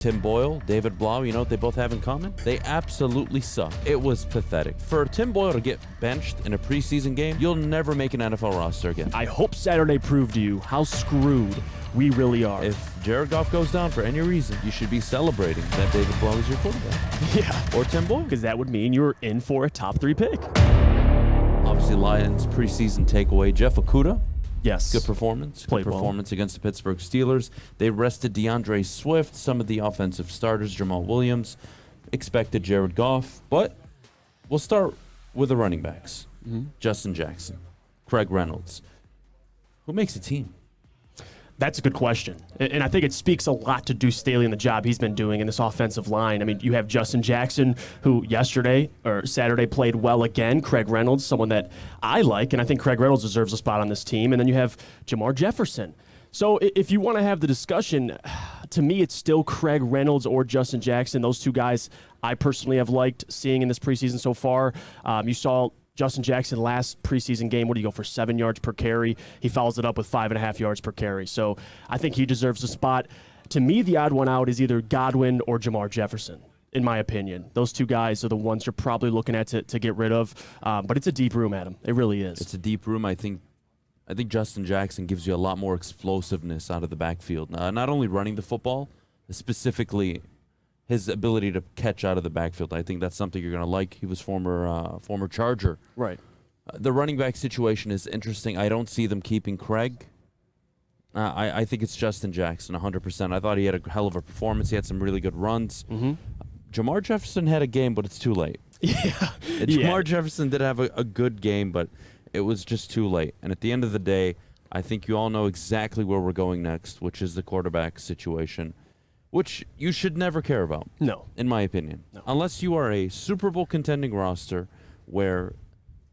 Tim Boyle, David Blau, you know what they both have in common? They absolutely suck. It was pathetic. For Tim Boyle to get benched in a preseason game, you'll never make an NFL roster again. I hope Saturday proved to you how screwed we really are. If Jared Goff goes down for any reason, you should be celebrating that David Blau is your quarterback. Yeah. Or Tim Boyle. Because that would mean you're in for a top 3 pick. Obviously, Lions preseason takeaway, Jeff Okudah. Yes. Good performance. Played Good well. performance against the Pittsburgh Steelers. They rested DeAndre Swift, some of the offensive starters, Jamal Williams, expected Jared Goff. But we'll start with the running backs. Justin Jackson, Craig Reynolds. Who makes a team? That's a good question. And I think it speaks a lot to Deuce Staley and the job he's been doing in this offensive line. I mean, you have Justin Jackson, who Saturday played well again. Craig Reynolds, someone that I like, and I think Craig Reynolds deserves a spot on this team. And then you have Jamar Jefferson. So if you want to have the discussion, to me, it's still Craig Reynolds or Justin Jackson. Those two guys I personally have liked seeing in this preseason so far. You saw Justin Jackson last preseason game, what do you go for, 7 yards per carry? He follows it up with 5.5 yards per carry. So I think he deserves a spot. To me, the odd one out is either Godwin or Jamar Jefferson, in my opinion. Those two guys are the ones you're probably looking at to get rid of. But it's a deep room, Adam. It really is. It's a deep room. I think Justin Jackson gives you a lot more explosiveness out of the backfield. Not only running the football, specifically his ability to catch out of the backfield. I think that's something you're going to like. He was former Charger. Right. The running back situation is interesting. I don't see them keeping Craig. I think it's Justin Jackson, 100%. I thought he had a hell of a performance. He had some really good runs. Jamar Jefferson had a game, but it's too late. Jamar Jefferson did have a good game, but it was just too late. And at the end of the day, I think you all know exactly where we're going next, which is the quarterback situation, which you should never care about. No. In my opinion. No. Unless you are a Super Bowl contending roster where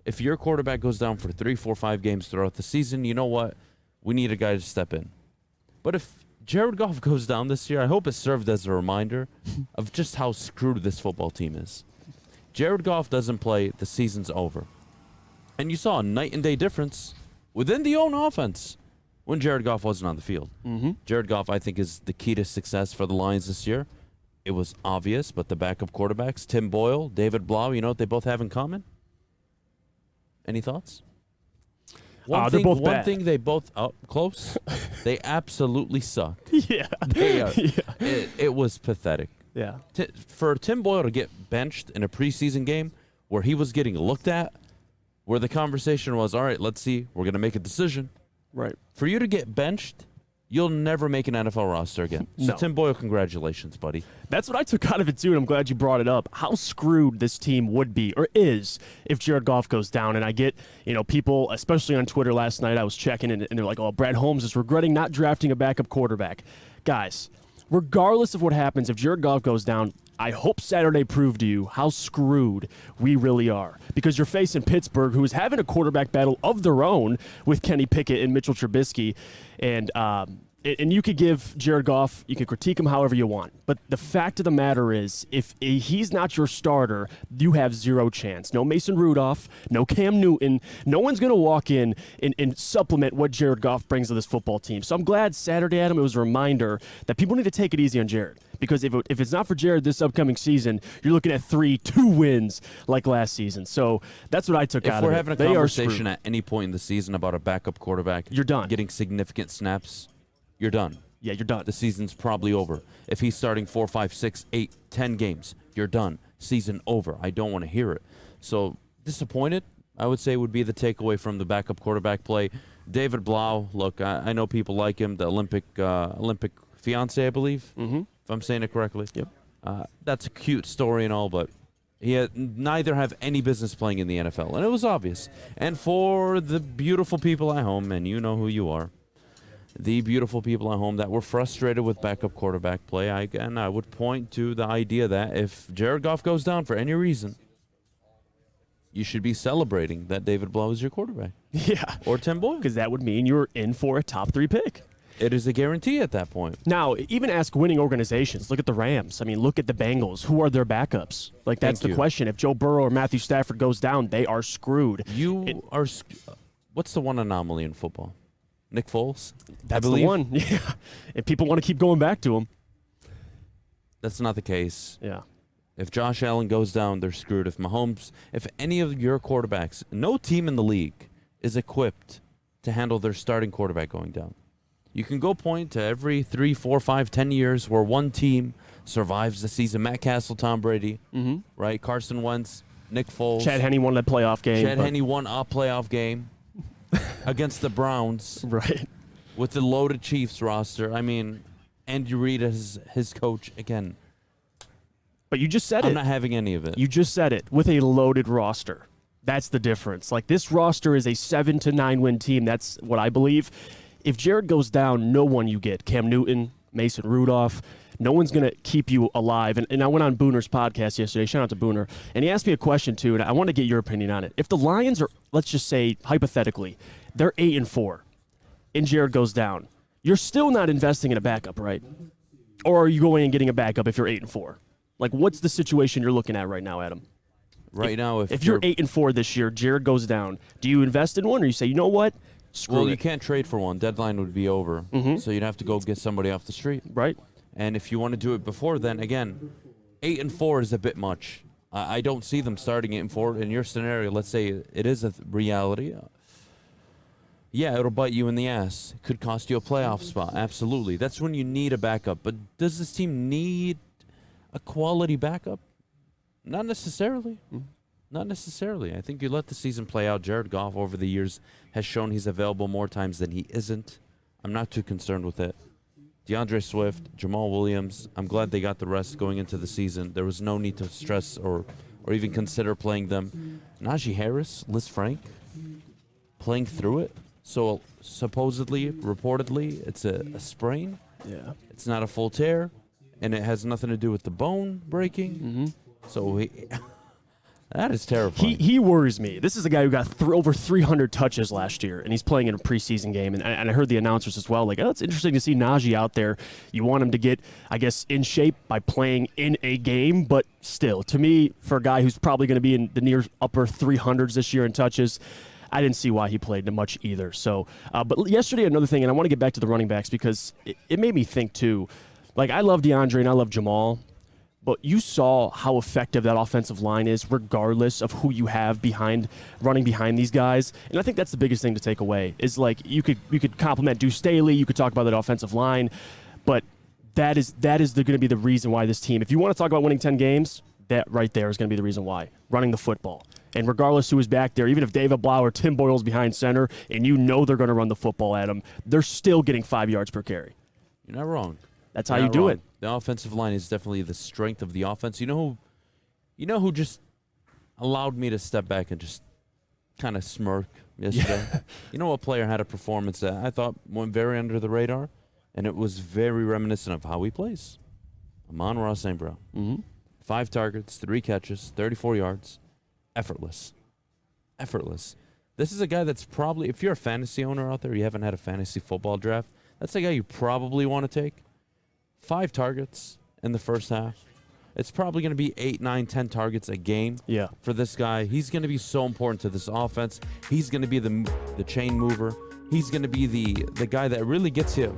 if your quarterback goes down for 3, 4, 5 games throughout the season, you know what? We need a guy to step in. But if Jared Goff goes down this year, I hope it served as a reminder of just how screwed this football team is. Jared Goff doesn't play, the season's over. And you saw a night and day difference within the own offense when Jared Goff wasn't on the field. Jared Goff, I think, is the key to success for the Lions this year. It was obvious, but the backup quarterbacks, Tim Boyle, David Blau, you know what they both have in common? Any thoughts? They're both bad. One thing they both close. They absolutely suck. Yeah. It was pathetic. Yeah. For Tim Boyle to get benched in a preseason game where he was getting looked at, where the conversation was, all right, let's see, we're going to make a decision. Right. For you to get benched, you'll never make an NFL roster again. So, No. Tim Boyle, congratulations, buddy. That's what I took out of it, too, and I'm glad you brought it up. How screwed this team would be, or is, if Jared Goff goes down. And I get, people, especially on Twitter last night, I was checking, and they're like, oh, Brad Holmes is regretting not drafting a backup quarterback. Guys, regardless of what happens, if Jared Goff goes down, I hope Saturday proved to you how screwed we really are. Because you're facing Pittsburgh, who is having a quarterback battle of their own with Kenny Pickett and Mitchell Trubisky. And you could give Jared Goff, you can critique him however you want. But the fact of the matter is, if he's not your starter, you have zero chance. No Mason Rudolph, no Cam Newton. No one's going to walk in and supplement what Jared Goff brings to this football team. So I'm glad Saturday, Adam, it was a reminder that people need to take it easy on Jared. Because if it's not for Jared this upcoming season, you're looking at 2 wins like last season. So that's what I took out of it. If we're having a conversation at any point in the season about a backup quarterback, you're done. Getting significant snaps, you're done. Yeah, you're done. The season's probably over. If he's starting 4, 5, 6, 8, 10 games, you're done. Season over. I don't want to hear it. So disappointed, I would say, would be the takeaway from the backup quarterback play. David Blau, look, I know people like him, the Olympic fiance, I believe, if I'm saying it correctly. Yep. That's a cute story and all, but neither have any business playing in the NFL, and it was obvious. And for the beautiful people at home, and you know who you are, the beautiful people at home that were frustrated with backup quarterback play, I would point to the idea that if Jared Goff goes down for any reason, you should be celebrating that David Blau is your quarterback. Yeah. Or Tim Boyle. Because that would mean you're in for a top 3 pick. It is a guarantee at that point. Now, even ask winning organizations. Look at the Rams. I mean, look at the Bengals. Who are their backups? Like, that's the question. If Joe Burrow or Matthew Stafford goes down, they are screwed. What's the one anomaly in football? Nick Foles? That's the one. Yeah. If people want to keep going back to him. That's not the case. Yeah. If Josh Allen goes down, they're screwed. If any of your quarterbacks, no team in the league is equipped to handle their starting quarterback going down. You can go point to every 3, 4, 5, 10 years where one team survives the season. Matt Castle, Tom Brady, right? Carson Wentz, Nick Foles. Chad Henne won that playoff game. Chad Henne won a playoff game against the Browns. Right. With the loaded Chiefs roster. I mean, Andy Reid as his coach again. But you just said it. I'm not having any of it. You just said it. With a loaded roster. That's the difference. Like, this roster is a 7 to 9 win team. That's what I believe. If Jared goes down, no one you get. Cam Newton, Mason Rudolph. No one's going to keep you alive. And I went on Booner's podcast yesterday. Shout out to Booner. And he asked me a question, too, and I want to get your opinion on it. If the Lions are, let's just say, hypothetically, they're 8-4, and Jared goes down, you're still not investing in a backup, right? Or are you going and getting a backup if you're 8-4? Like, what's the situation you're looking at right now, Adam? Right now, if you're 8-4 this year, Jared goes down, do you invest in one, or you say, you know what? Screw it. You can't trade for one. Deadline would be over. So you'd have to go get somebody off the street. Right. And if you want to do it before then, again, 8-4 is a bit much. I don't see them starting 8-4. In your scenario, let's say it is a reality. Yeah, it'll bite you in the ass. It could cost you a playoff spot. Absolutely. That's when you need a backup. But does this team need a quality backup? Not necessarily. Not necessarily. I think you let the season play out. Jared Goff over the years has shown he's available more times than he isn't. I'm not too concerned with it. DeAndre Swift, Jamal Williams, I'm glad they got the rest going into the season. There was no need to stress or even consider playing them. Najee Harris, Liz Frank, playing through it. So supposedly, reportedly, it's a sprain. Yeah. It's not a full tear, and it has nothing to do with the bone breaking. So that is terrifying. He worries me. This is a guy who got over 300 touches last year, and he's playing in a preseason game. And I heard the announcers as well, like, oh, it's interesting to see Najee out there. You want him to get, I guess, in shape by playing in a game, but still, to me, for a guy who's probably going to be in the near upper 300s this year in touches, I didn't see why he played much either. So, but yesterday, another thing, and I want to get back to the running backs because it made me think too. Like, I love DeAndre and I love Jamal, but you saw how effective that offensive line is regardless of who you have running behind these guys. And I think that's the biggest thing to take away is, like, you could compliment Deuce Staley, you could talk about that offensive line, but that is going to be the reason why this team, if you want to talk about winning 10 games, that right there is going to be the reason why. Running the football. And regardless who is back there, even if David Blau or Tim Boyle's behind center and you know they're going to run the football at them, they're still getting 5 yards per carry. You're not wrong. That's how you do it. The offensive line is definitely the strength of the offense. You know who just allowed me to step back and just kind of smirk yesterday? Yeah. You know what player had a performance that I thought went very under the radar, and it was very reminiscent of how he plays? Amon-Ra St. Brown. 5 targets, 3 catches, 34 yards. Effortless. This is a guy that's probably, if you're a fantasy owner out there, you haven't had a fantasy football draft, that's a guy you probably want to take. 5 targets in the first half. It's probably going to be 8, 9, 10 targets a game for this guy. He's going to be so important to this offense. He's going to be the chain mover. He's going to be the guy that really gets you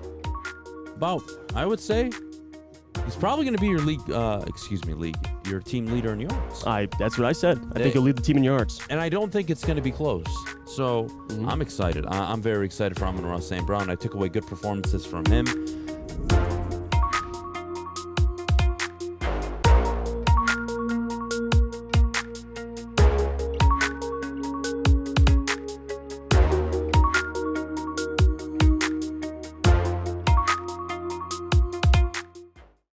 about, I would say, he's probably going to be your your team leader in yards. That's what I said. I think he'll lead the team in yards. And I don't think it's going to be close. So I'm excited. I'm very excited for Amon-Ra St. Brown. I took away good performances from him.